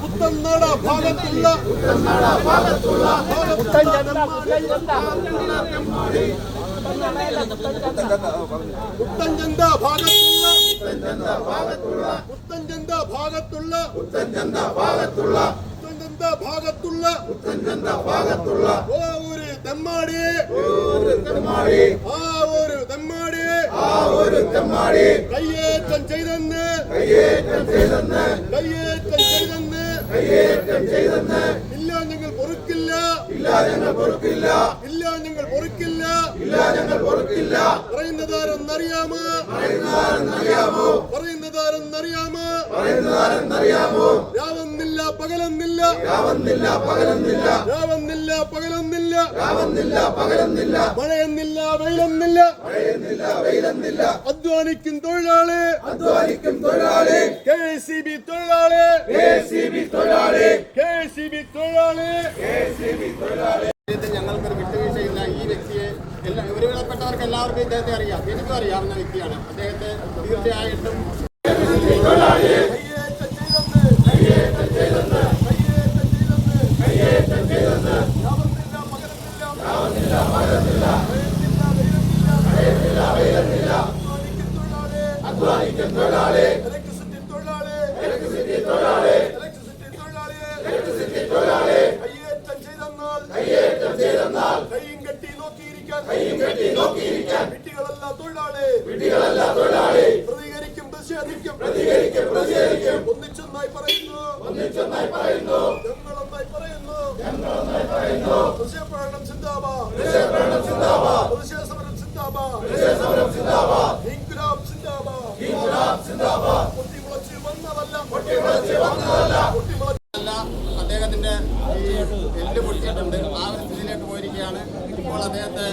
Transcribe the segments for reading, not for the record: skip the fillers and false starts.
പുത്തൻനാട ഭാഗത്തുള്ള പുത്തൻചന്ത ഭാഗത്തുള്ള ഒരു തെമ്മാടി കയ്യേറ്റം ചെയ്തെന്ന് ഇല്ല ഞങ്ങൾ പൊറുക്കില്ല പറയുന്നതാരെന്നറിയാമോ രാവന്നില്ല പകലൊന്നില്ല മഴയെന്നില്ല വെയിലൊന്നില്ല അധ്വാനിക്കും തൊഴിലാളി KCB തൊഴിലാളി ഞങ്ങൾക്കൊരു വിട്ടുവീഴ്ചയില്ല. ഈ വ്യക്തിയെ ഒരുവിധപ്പെട്ടവർക്ക് എല്ലാവർക്കും ഇദ്ദേഹത്തെ അറിയാം, എനിക്കും അറിയാവുന്ന വ്യക്തിയാണ്. അദ്ദേഹത്തെ തീർച്ചയായിട്ടും വിട്ടികളല്ല തൊഴിലാളി പ്രതികരിക്കും ഒന്നിച്ചൊന്നായി പറയുന്നു ഞങ്ങളൊന്നായി പറയുന്നു പ്രതിഷേധം സിന്ദാബാദ് പ്രതിഷേധ സമരം സിന്ദാബാദ് ഇൻക്ലാബ് സിന്ദാബാദ് പൊട്ടിമുളച്ച് വന്നതല്ല അദ്ദേഹത്തിന്റെ എല്ല് പൊട്ടിയിട്ടുണ്ട്. ആ ഒരു സ്ഥിതിയിലേക്ക് പോയിരിക്കുകയാണ് ഇപ്പോൾ. അദ്ദേഹത്തെ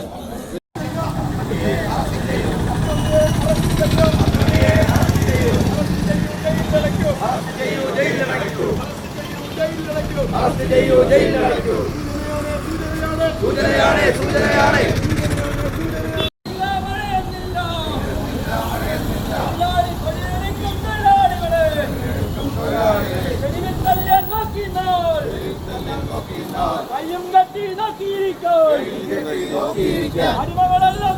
സൂചനയാണ് അടിമകളെല്ലാം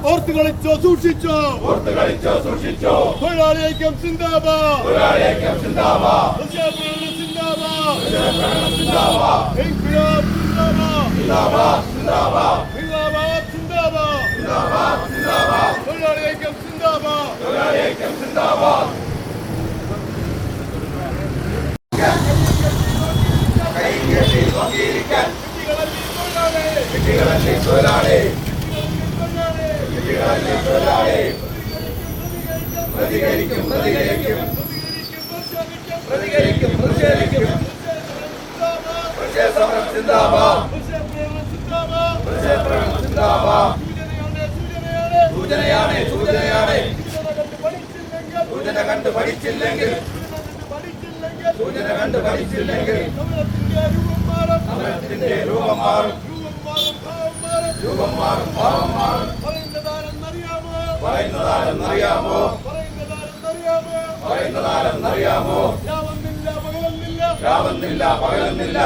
ഓർത്ത് കളിച്ചോ സൂക്ഷിച്ചോ തൊഴിലാളി ഐക്യം സിന്ദാബാദ് ഇൻക്ലാബ് സിന്ദാബാദ് തൊഴിലാളി ഐക്യം സിന്ദാബാദ് സൂചന കണ്ട് പഠിച്ചില്ലെങ്കിൽ സമരത്തിന്റെ രൂപം മാറും പറയുന്നതാരെന്നറിയാമോ രാവന്നില്ല പകലൊന്നില്ല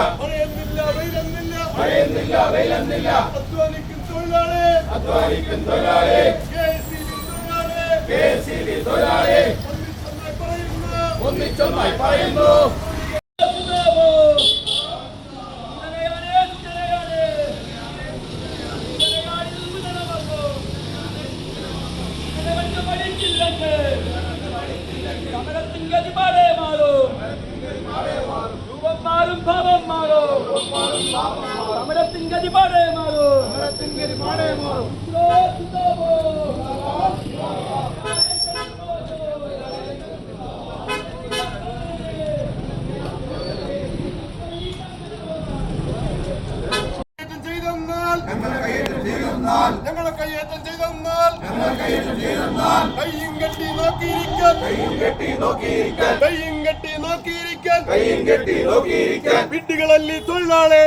മഴയെന്നില്ല വെയിലെന്നില്ല അധ്വാനിക്കും തൊഴിലാളി KCB തൊഴിലാളി ഒന്നിച്ചൊന്നായി പറയുന്നു. സമരത്തിൻ ഗതി പാടേ മാറും. ഞങ്ങളെ കയ്യേറ്റം ചെയ്തെന്നാൽ കയ്യും കെട്ടി നോക്കിയിരിക്കാൻ വിഡ്ഢികളല്ലി തൊഴിലാളി